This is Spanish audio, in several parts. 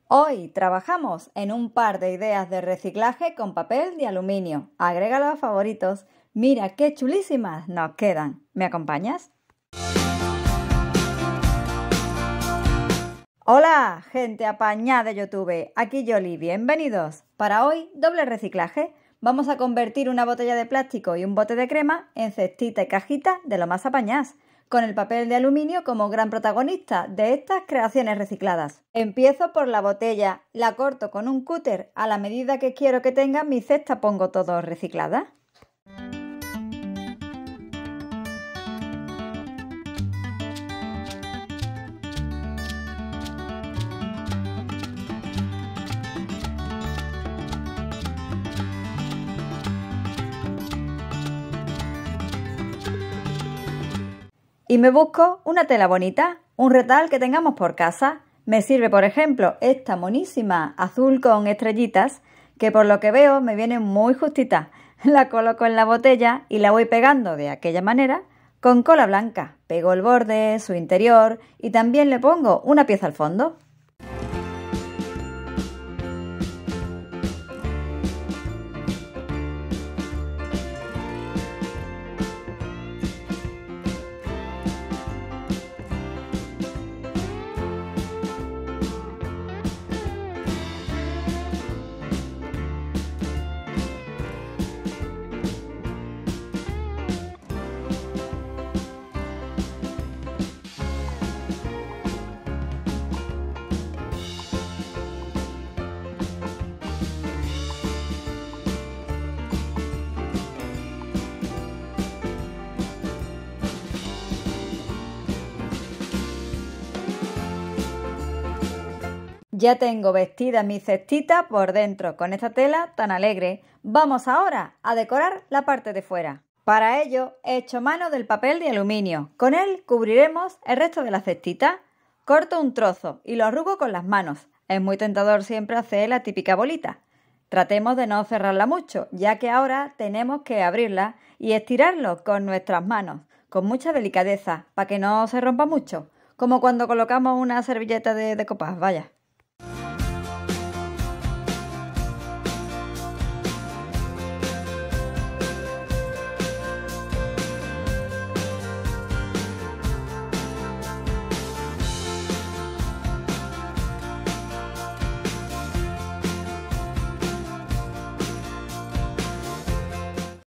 Hoy trabajamos en un par de ideas de reciclaje con papel de aluminio. Agrégalo a favoritos. Mira qué chulísimas nos quedan. ¿Me acompañas? Hola, gente apañada de YouTube. Aquí Yoli, bienvenidos. Para hoy, doble reciclaje. Vamos a convertir una botella de plástico y un bote de crema en cestita y cajita de lo más apañadas, con el papel de aluminio como gran protagonista de estas creaciones recicladas. Empiezo por la botella, la corto con un cúter a la medida que quiero que tenga mi cesta, pongo todo reciclada. Y me busco una tela bonita, un retal que tengamos por casa. Me sirve, por ejemplo, esta monísima azul con estrellitas, que por lo que veo me viene muy justita. La coloco en la botella y la voy pegando de aquella manera con cola blanca. Pego el borde, su interior y también le pongo una pieza al fondo. Ya tengo vestida mi cestita por dentro con esta tela tan alegre. Vamos ahora a decorar la parte de fuera. Para ello he hecho mano del papel de aluminio. Con él cubriremos el resto de la cestita. Corto un trozo y lo arrugo con las manos. Es muy tentador siempre hacer la típica bolita. Tratemos de no cerrarla mucho, ya que ahora tenemos que abrirla y estirarlo con nuestras manos, con mucha delicadeza, para que no se rompa mucho, como cuando colocamos una servilleta de copas, vaya.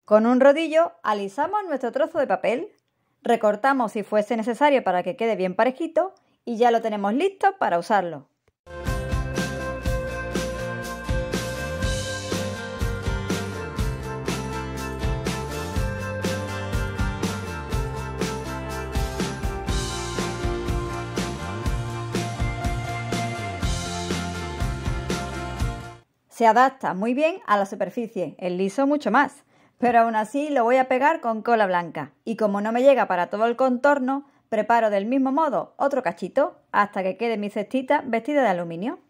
Con un rodillo alisamos nuestro trozo de papel, recortamos si fuese necesario para que quede bien parejito y ya lo tenemos listo para usarlo. Se adapta muy bien a la superficie, el liso mucho más. Pero aún así lo voy a pegar con cola blanca y como no me llega para todo el contorno, preparo del mismo modo otro cachito hasta que quede mi cestita vestida de aluminio.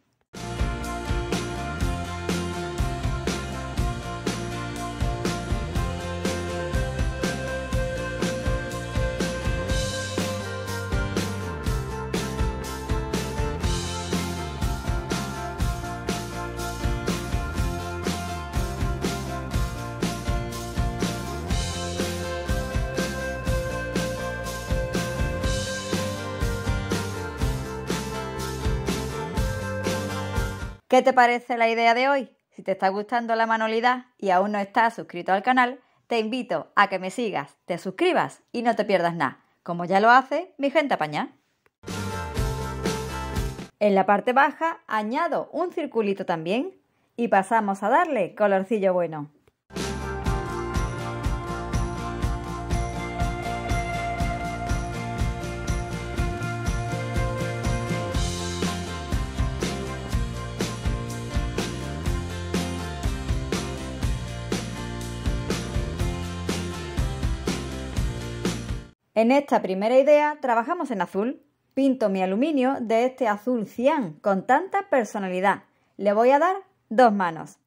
¿Qué te parece la idea de hoy? Si te está gustando la manualidad y aún no estás suscrito al canal, te invito a que me sigas, te suscribas y no te pierdas nada, como ya lo hace mi gente apañada. En la parte baja añado un circulito también y pasamos a darle colorcillo bueno. En esta primera idea trabajamos en azul. Pinto mi aluminio de este azul cian con tanta personalidad. Le voy a dar 2 manos.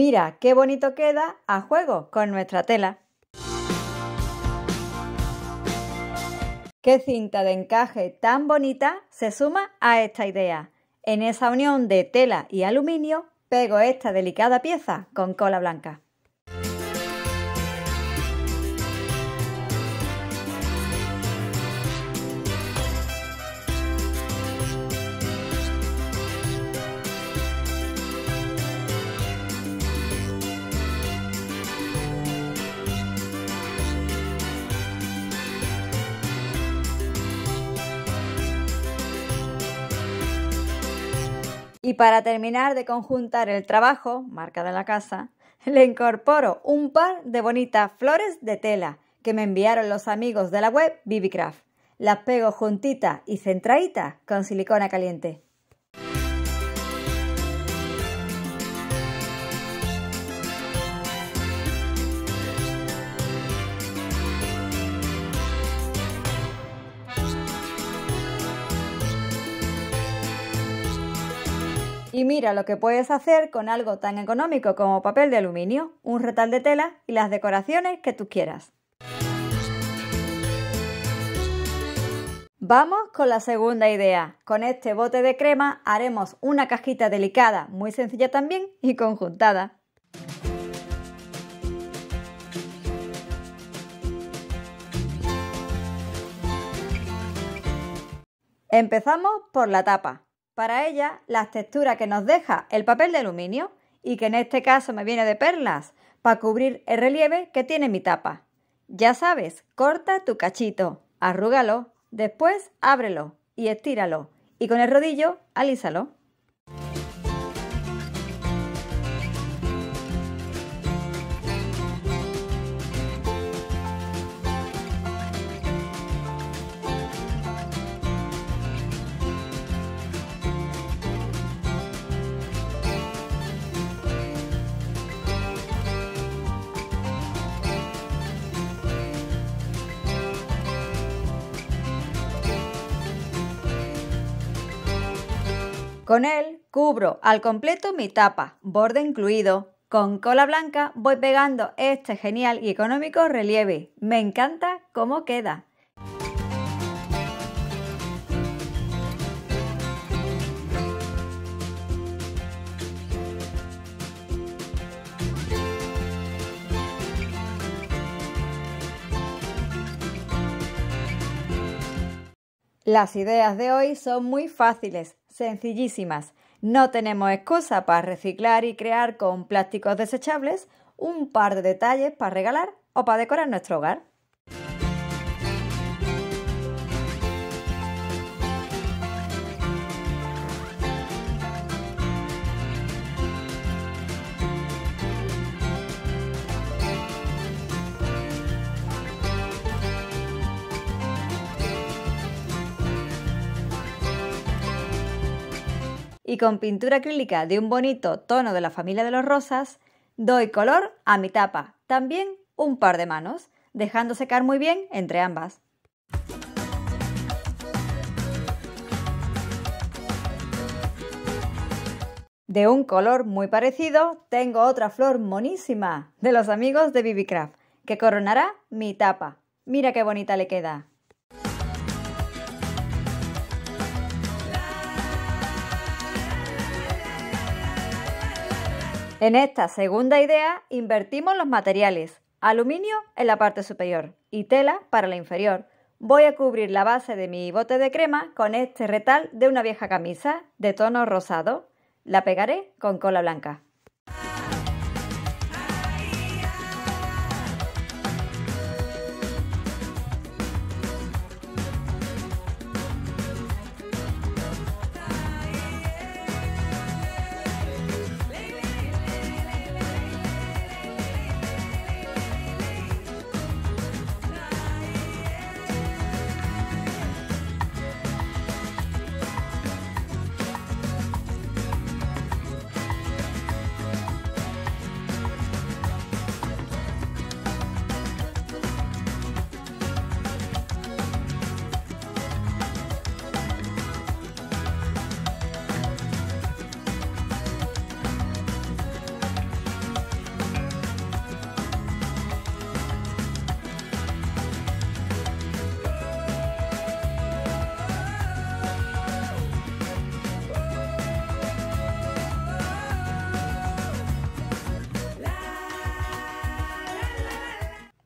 Mira qué bonito queda a juego con nuestra tela. ¡Qué cinta de encaje tan bonita se suma a esta idea! En esa unión de tela y aluminio pego esta delicada pieza con cola blanca. Y para terminar de conjuntar el trabajo, marca de la casa, le incorporo un par de bonitas flores de tela que me enviaron los amigos de la web Bibicraft. Las pego juntitas y centraditas con silicona caliente. Y mira lo que puedes hacer con algo tan económico como papel de aluminio, un retal de tela y las decoraciones que tú quieras. Vamos con la segunda idea. Con este bote de crema haremos una cajita delicada, muy sencilla también y conjuntada. Empezamos por la tapa. Para ella, las texturas que nos deja el papel de aluminio y que en este caso me viene de perlas para cubrir el relieve que tiene mi tapa. Ya sabes, corta tu cachito, arrúgalo, después ábrelo y estíralo y con el rodillo alísalo. Con él cubro al completo mi tapa, borde incluido. Con cola blanca voy pegando este genial y económico relieve. Me encanta cómo queda. Las ideas de hoy son muy fáciles, sencillísimas. No tenemos excusa para reciclar y crear con plásticos desechables un par de detalles para regalar o para decorar nuestro hogar. Y con pintura acrílica de un bonito tono de la familia de los rosas, doy color a mi tapa, también un par de manos, dejando secar muy bien entre ambas. De un color muy parecido, tengo otra flor monísima de los amigos de Bibicraft, que coronará mi tapa. Mira qué bonita le queda. En esta segunda idea invertimos los materiales, aluminio en la parte superior y tela para la inferior. Voy a cubrir la base de mi bote de crema con este retal de una vieja camisa de tono rosado. La pegaré con cola blanca.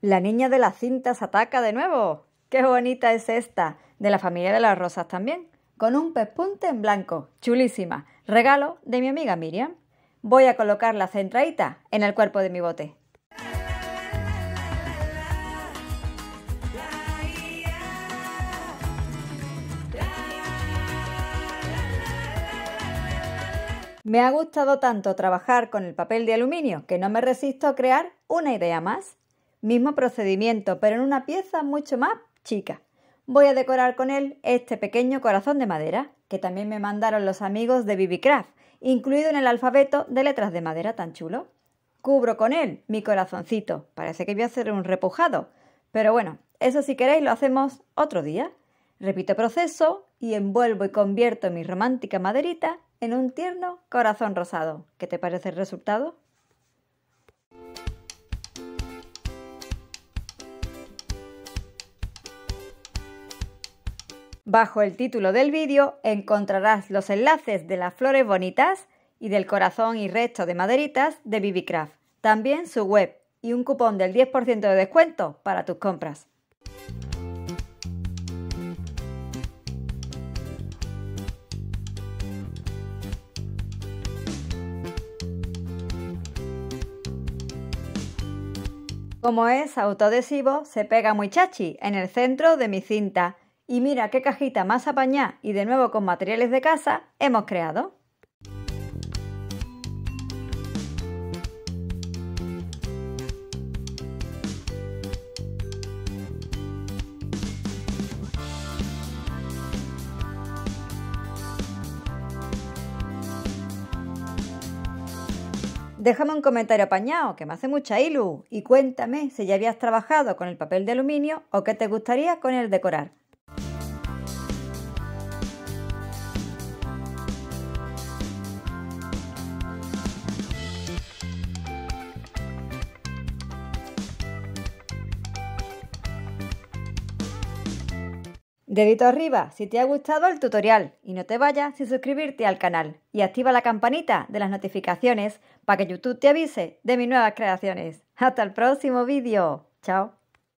La niña de las cintas ataca de nuevo. ¡Qué bonita es esta! De la familia de las rosas también, con un pespunte en blanco. Chulísima. Regalo de mi amiga Miriam. Voy a colocarla centradita en el cuerpo de mi bote. Me ha gustado tanto trabajar con el papel de aluminio que no me resisto a crear una idea más. Mismo procedimiento, pero en una pieza mucho más chica. Voy a decorar con él este pequeño corazón de madera, que también me mandaron los amigos de BB-Craft, incluido en el alfabeto de letras de madera tan chulo. Cubro con él mi corazoncito. Parece que voy a hacer un repujado, pero bueno, eso si queréis lo hacemos otro día. Repito proceso y envuelvo y convierto mi romántica maderita en un tierno corazón rosado. ¿Qué te parece el resultado? Bajo el título del vídeo encontrarás los enlaces de las flores bonitas y del corazón y resto de maderitas de BB-Craft. También su web y un cupón del 10% de descuento para tus compras. Como es autoadhesivo, se pega muy chachi en el centro de mi cinta. Y mira qué cajita más apañada y de nuevo con materiales de casa hemos creado. Déjame un comentario apañado, que me hace mucha ilu, y cuéntame si ya habías trabajado con el papel de aluminio o qué te gustaría con el decorar. Dedito arriba si te ha gustado el tutorial y no te vayas sin suscribirte al canal y activa la campanita de las notificaciones para que YouTube te avise de mis nuevas creaciones. ¡Hasta el próximo vídeo! ¡Chao!